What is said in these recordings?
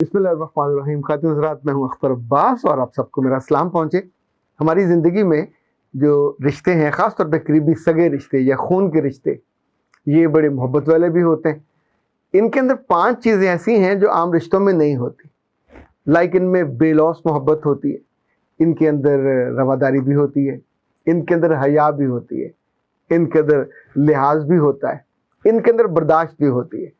बिस्मिल्लाहिर्रहमानिर्रहीम। खातिन हज़रात, मैं हूँ अख्तर अब्बास और आप सबको मेरा सलाम पहुँचे। हमारी ज़िंदगी में जो रिश्ते हैं, ख़ास तौर पे करीबी सगे रिश्ते या खून के रिश्ते, ये बड़े मोहब्बत वाले भी होते हैं। इनके अंदर 5 चीज़ें ऐसी हैं जो आम रिश्तों में नहीं होती। लाइक इनमें बेलौस मोहब्बत होती है, इनके अंदर रवादारी भी होती है, इनके अंदर हया भी होती है, इनके अंदर लिहाज भी होता है, इनके अंदर बर्दाश्त भी होती है।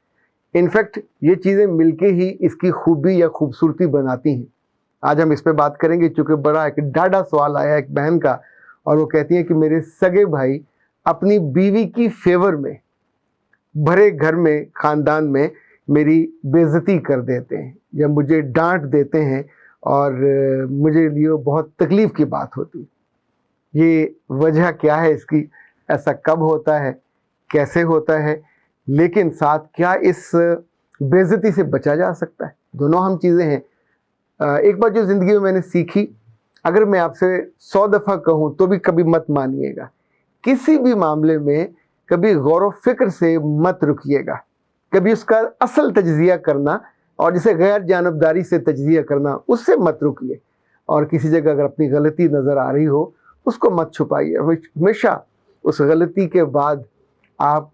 इनफैक्ट ये चीज़ें मिलके ही इसकी खूबी या खूबसूरती बनाती हैं। आज हम इस पे बात करेंगे, चूँकि बड़ा एक डाढ़ा सवाल आया एक बहन का, और वो कहती है कि मेरे सगे भाई अपनी बीवी की फेवर में भरे घर में, ख़ानदान में मेरी बेइज्जती कर देते हैं या मुझे डांट देते हैं, और मुझे लिए बहुत तकलीफ़ की बात होती है। ये वजह क्या है इसकी? ऐसा कब होता है, कैसे होता है, लेकिन साथ क्या इस बेइज्जती से बचा जा सकता है? दोनों हम चीज़ें हैं। एक बात जो ज़िंदगी में मैंने सीखी, अगर मैं आपसे 100 दफ़ा कहूँ तो भी कभी मत मानिएगा। किसी भी मामले में कभी गौर व फिक्र से मत रुकिएगा। कभी उसका असल तज्ज़िया करना और जिसे गैर जानबदारी से तज्ज़िया करना, उससे मत रुकिए। और किसी जगह अगर अपनी गलती नज़र आ रही हो, उसको मत छुपाइए। हमेशा उस गलती के बाद आप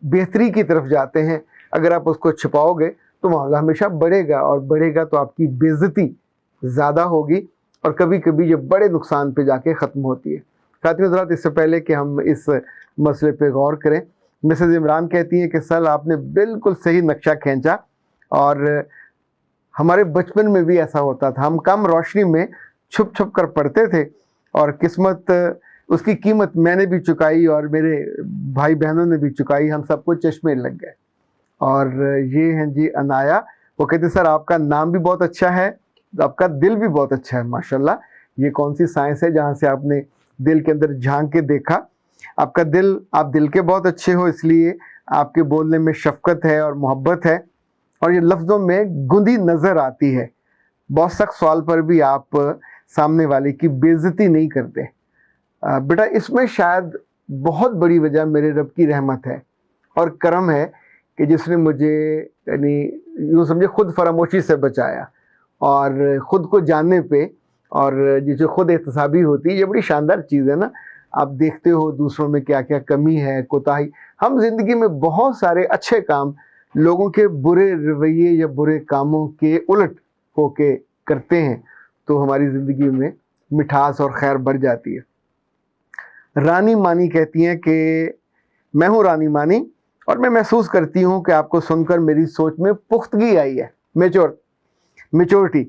बेहतरी की तरफ जाते हैं। अगर आप उसको छुपाओगे तो मामला हमेशा बढ़ेगा, और बढ़ेगा तो आपकी बेइज्जती ज़्यादा होगी, और कभी कभी ये बड़े नुकसान पे जाके ख़त्म होती है। खातिन हज़रात, इससे पहले कि हम इस मसले पे गौर करें, मिसेज़ इमरान कहती हैं कि सर आपने बिल्कुल सही नक्शा खींचा, और हमारे बचपन में भी ऐसा होता था। हम कम रोशनी में छुप छुप कर पढ़ते थे, और किस्मत उसकी कीमत मैंने भी चुकाई और मेरे भाई बहनों ने भी चुकाई। हम सबको चश्मे लग गए। और ये हैं जी अनाया, वो कहते सर आपका नाम भी बहुत अच्छा है, आपका दिल भी बहुत अच्छा है माशाल्लाह। ये कौन सी साइंस है जहाँ से आपने दिल के अंदर झांक के देखा? आपका दिल, आप दिल के बहुत अच्छे हो, इसलिए आपके बोलने में शफकत है और मोहब्बत है, और ये लफ्ज़ों में गुंदी नज़र आती है। बहुत सख्त सवाल पर भी आप सामने वाले की बेइज्जती नहीं करते। बेटा, इसमें शायद बहुत बड़ी वजह मेरे रब की रहमत है और करम है कि जिसने मुझे, यानी यूँ समझे, खुद फरामोशी से बचाया, और ख़ुद को जानने पे, और ये जो खुद एहतसाबी होती है, ये बड़ी शानदार चीज़ है ना। आप देखते हो दूसरों में क्या क्या कमी है, कोताही। हम ज़िंदगी में बहुत सारे अच्छे काम लोगों के बुरे रवैये या बुरे कामों के उलट होके करते हैं, तो हमारी ज़िंदगी में मिठास और खैर बढ़ जाती है। रानी मानी कहती हैं कि मैं हूँ रानी मानी, और मैं महसूस करती हूँ कि आपको सुनकर मेरी सोच में पुख्तगी आई है, मैच्योरिटी।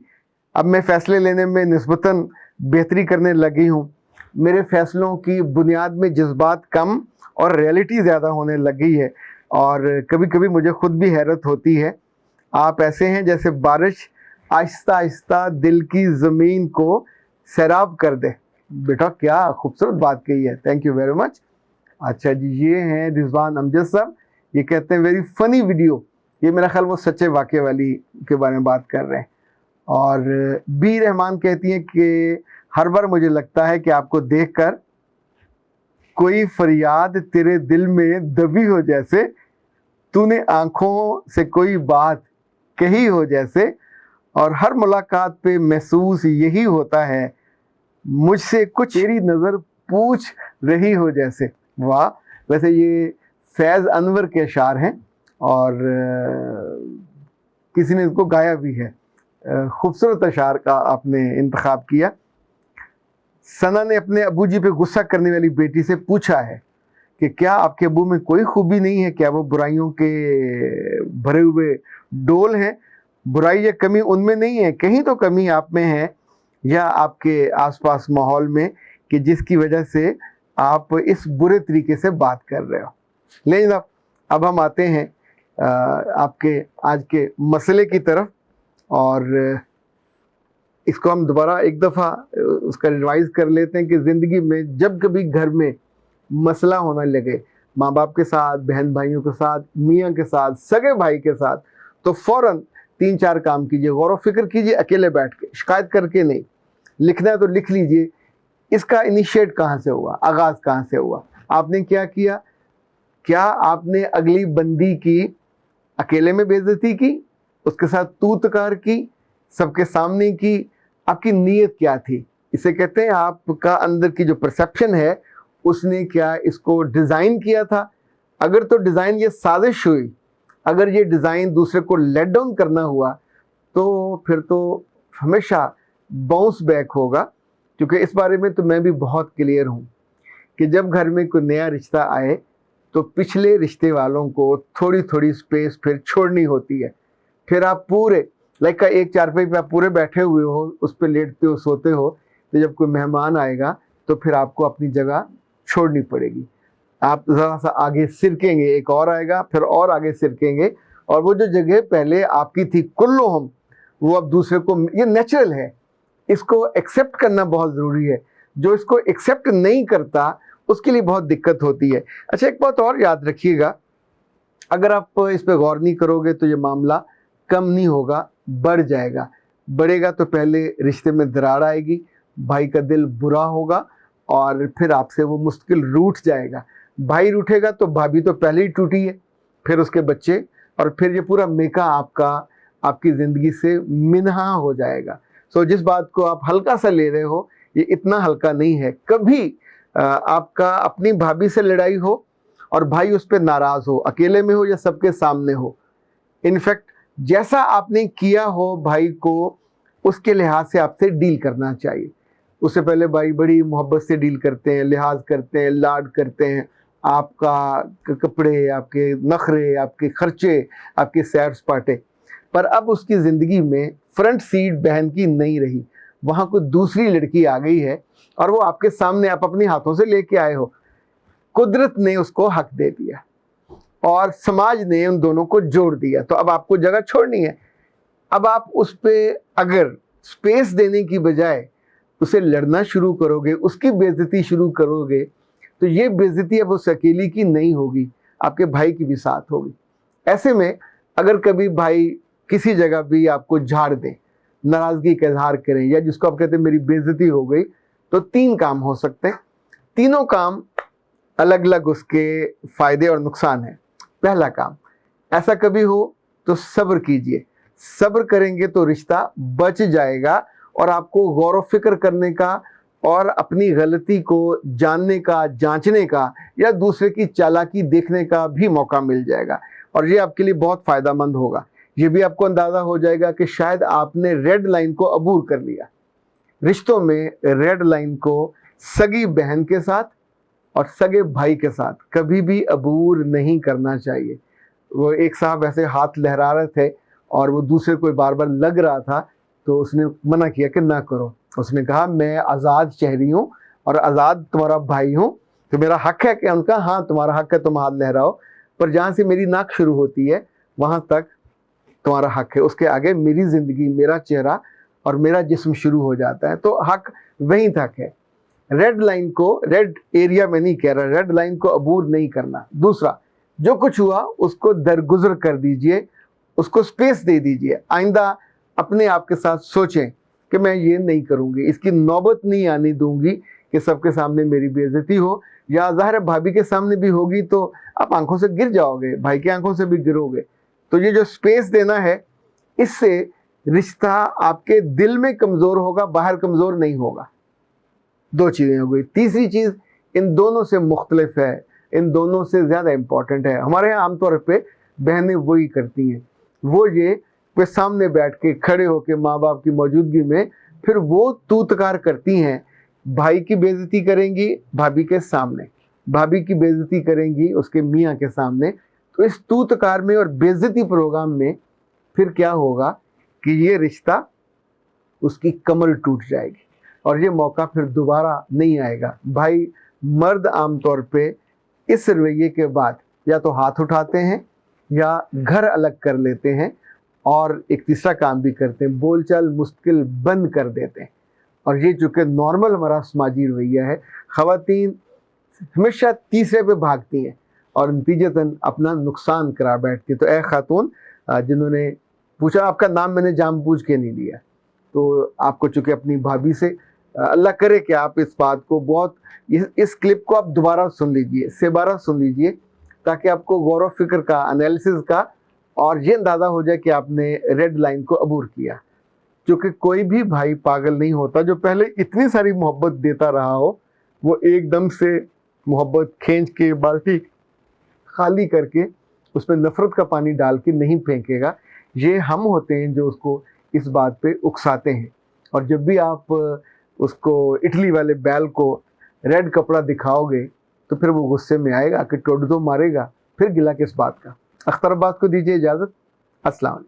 अब मैं फ़ैसले लेने में निस्बतन बेहतरी करने लगी हूँ। मेरे फ़ैसलों की बुनियाद में जज्बात कम और रियलिटी ज़्यादा होने लगी है, और कभी कभी मुझे ख़ुद भी हैरत होती है। आप ऐसे हैं जैसे बारिश आहिस्ता आहिस्ता दिल की ज़मीन को सैराब कर दे। बेटा, क्या खूबसूरत बात कही है, थैंक यू वेरी मच। अच्छा जी, ये हैं रिजवान अमजद साहब, ये कहते हैं वेरी फ़नी वीडियो। ये मेरा ख्याल वो सच्चे वाक़े वाली के बारे में बात कर रहे हैं। और बी रहमान कहती हैं कि हर बार मुझे लगता है कि आपको देखकर कोई फरियाद तेरे दिल में दबी हो, जैसे तूने आँखों से कोई बात कही हो जैसे, और हर मुलाकात पे महसूस यही होता है, मुझसे कुछ तेरी नज़र पूछ रही हो जैसे। वाह! वैसे ये फैज़ अनवर के अशार हैं, और किसी ने इसको गाया भी है। खूबसूरत अशार का आपने इंतखाब किया। सना ने अपने अबू जी पे गुस्सा करने वाली बेटी से पूछा है कि क्या आपके अबू में कोई खूबी नहीं है? क्या वो बुराइयों के भरे हुए डोल हैं? बुराई या कमी उनमें नहीं है, कहीं तो कमी आप में है, या आपके आसपास माहौल में, कि जिसकी वजह से आप इस बुरे तरीके से बात कर रहे हो। लेकिन अब हम आते हैं आपके आज के मसले की तरफ, और इसको हम दोबारा एक दफ़ा उसका रिवाइज़ कर लेते हैं कि ज़िंदगी में जब कभी घर में मसला होने लगे, माँ बाप के साथ, बहन भाइयों के साथ, मियाँ के साथ, सगे भाई के साथ, तो फ़ौरन 3-4 काम कीजिए। गौर व फिक्र कीजिए, अकेले बैठ के, शिकायत करके नहीं। लिखना है तो लिख लीजिए, इसका इनिशिएट कहाँ से हुआ, आगाज़ कहाँ से हुआ, आपने क्या किया। क्या आपने अगली बंदी की अकेले में बेइज्जती की, उसके साथ तू तकार की, सबके सामने की, आपकी नीयत क्या थी। इसे कहते हैं आपका अंदर की जो परसेप्शन है, उसने क्या इसको डिज़ाइन किया था। अगर तो डिज़ाइन ये साजिश हुई, अगर ये डिज़ाइन दूसरे को लेट डाउन करना हुआ, तो फिर तो हमेशा बाउंस बैक होगा। क्योंकि इस बारे में तो मैं भी बहुत क्लियर हूँ कि जब घर में कोई नया रिश्ता आए तो पिछले रिश्ते वालों को थोड़ी थोड़ी स्पेस फिर छोड़नी होती है। फिर आप पूरे लाइक का एक चारपाई पे आप पूरे बैठे हुए हो, उस पर लेटते हो, सोते हो, तो जब कोई मेहमान आएगा तो फिर आपको अपनी जगह छोड़नी पड़ेगी। आप ज़रा सा आगे सिरकेंगे, एक और आएगा, फिर और आगे सिरकेंगे, और वो जो जगह पहले आपकी थी कुल्लो हम, वो अब दूसरे को, ये नेचुरल है, इसको एक्सेप्ट करना बहुत ज़रूरी है। जो इसको एक्सेप्ट नहीं करता उसके लिए बहुत दिक्कत होती है। अच्छा, एक बात और याद रखिएगा, अगर आप इस पर गौर नहीं करोगे तो ये मामला कम नहीं होगा, बढ़ जाएगा। बढ़ेगा तो पहले रिश्ते में दरार आएगी, भाई का दिल बुरा होगा, और फिर आपसे वो मुश्किल रूठ जाएगा। भाई रूठेगा तो भाभी तो पहले ही टूटी है, फिर उसके बच्चे, और फिर ये पूरा मेका आपकी ज़िंदगी से मिन्हा हो जाएगा। सो जिस बात को आप हल्का सा ले रहे हो, ये इतना हल्का नहीं है। कभी आपका अपनी भाभी से लड़ाई हो और भाई उस पर नाराज़ हो, अकेले में हो या सबके सामने हो, इनफैक्ट जैसा आपने किया हो भाई को, उसके लिहाज से आपसे डील करना चाहिए। उससे पहले भाई बड़ी मोहब्बत से डील करते हैं, लिहाज करते हैं, लाड करते हैं, आपका कपड़े, आपके नखरे, आपके खर्चे, आपके सैर सपाटे। पर अब उसकी ज़िंदगी में फ्रंट सीट बहन की नहीं रही, वहाँ कोई दूसरी लड़की आ गई है, और वो आपके सामने आप अपने हाथों से लेके आए हो। कुदरत ने उसको हक दे दिया और समाज ने उन दोनों को जोड़ दिया, तो अब आपको जगह छोड़नी है। अब आप उस पर अगर स्पेस देने की बजाय उसे लड़ना शुरू करोगे, उसकी बेइज्जती शुरू करोगे, तो ये बेइज्जती अब उस अकेली की नहीं होगी, आपके भाई की भी साथ होगी। ऐसे में अगर कभी भाई किसी जगह भी आपको झाड़ दें, नाराज़गी का इजहार करें, या जिसको आप कहते हैं मेरी बेइज्जती हो गई, तो 3 काम हो सकते हैं। तीनों काम अलग अलग उसके फ़ायदे और नुकसान हैं। पहला काम, ऐसा कभी हो तो सब्र कीजिए। सब्र करेंगे तो रिश्ता बच जाएगा, और आपको गौर व फिक्र करने का और अपनी गलती को जानने का, जांचने का, या दूसरे की चालाकी देखने का भी मौका मिल जाएगा, और ये आपके लिए बहुत फ़ायदेमंद होगा। ये भी आपको अंदाज़ा हो जाएगा कि शायद आपने रेड लाइन को अबूर कर लिया। रिश्तों में रेड लाइन को सगी बहन के साथ और सगे भाई के साथ कभी भी अबूर नहीं करना चाहिए। वो एक साहब ऐसे हाथ लहरा रहे थे और वो दूसरे को बार बार लग रहा था, तो उसने मना किया कि ना करो। उसने कहा मैं आज़ाद शहरी हूँ और आज़ाद तुम्हारा भाई हूँ, तो मेरा हक है कि उनका, हाँ तुम्हारा हक है तुम हाथ लहराओ, पर जहाँ से मेरी नाक शुरू होती है वहाँ तक तुम्हारा हक है, उसके आगे मेरी ज़िंदगी, मेरा चेहरा और मेरा जिस्म शुरू हो जाता है, तो हक वहीं तक है। रेड लाइन को, रेड एरिया में नहीं कह रहा, रेड लाइन को अबूर नहीं करना। दूसरा, जो कुछ हुआ उसको दरगुजर कर दीजिए, उसको स्पेस दे दीजिए। आइंदा अपने आप के साथ सोचें कि मैं ये नहीं करूँगी, इसकी नौबत नहीं आने दूंगी कि सबके सामने मेरी बेइज्जती हो, या ज़ाहिर भाभी के सामने भी होगी तो आप आंखों से गिर जाओगे, भाई की आंखों से भी गिरोगे। तो ये जो स्पेस देना है, इससे रिश्ता आपके दिल में कमज़ोर होगा, बाहर कमज़ोर नहीं होगा। 2 चीज़ें हो गई। तीसरी चीज़ इन दोनों से मुख्तलिफ है, इन दोनों से ज़्यादा इम्पॉर्टेंट है। हमारे यहाँ आमतौर पे बहनें वही करती हैं, वो ये वे सामने बैठ के खड़े होकर माँ बाप की मौजूदगी में फिर वो तूतकार करती हैं। भाई की बेइज्जती करेंगी भाभी के सामने, भाभी की बेइज्जती करेंगी उसके मियाँ के सामने। तो इस तूतकार में और बेइज्जती प्रोग्राम में फिर क्या होगा कि ये रिश्ता, उसकी कमर टूट जाएगी और ये मौका फिर दोबारा नहीं आएगा। भाई मर्द आमतौर पे इस रवैये के बाद या तो हाथ उठाते हैं या घर अलग कर लेते हैं, और एक तीसरा काम भी करते हैं, बोलचाल मुश्किल बंद कर देते हैं। और ये चूँकि नॉर्मल हमारा समाजी रवैया है, ख़वातीन हमेशा तीसरे पे भागती हैं और नतीजतन अपना नुकसान करा बैठती है। तो ए खातून जिन्होंने पूछा, आपका नाम मैंने जानबूझ के नहीं लिया, तो आपको चूँकि अपनी भाभी से, अल्लाह करे कि आप इस बात को बहुत, इस क्लिप को आप दोबारा सुन लीजिए, 12 सुन लीजिए, ताकि आपको गौर व फिक्र का, एनालिसिस का اور یہ اندازہ ہو جائے کہ آپ نے ریڈ لائن کو عبور کیا. چونکہ کوئی بھی بھائی پاگل نہیں ہوتا جو پہلے اتنی ساری محبت دیتا رہا ہو وہ ایک دم سے محبت کھینچ کے بالٹی خالی کر کے اس میں نفرت کا پانی ڈال کے نہیں پھینکے گا. یہ ہم ہوتے ہیں جو اس کو اس بات پہ اکساتے ہیں. اور جب بھی آپ اس کو اٹلی والے بیل کو ریڈ کپڑا دکھاؤ گے تو پھر وہ غصے میں آئے گا کہ ٹوڈ دو مارے گا، پھر گلا کس بات کا. اختر عباس کو دیجیے اجازت. السلام علیکم.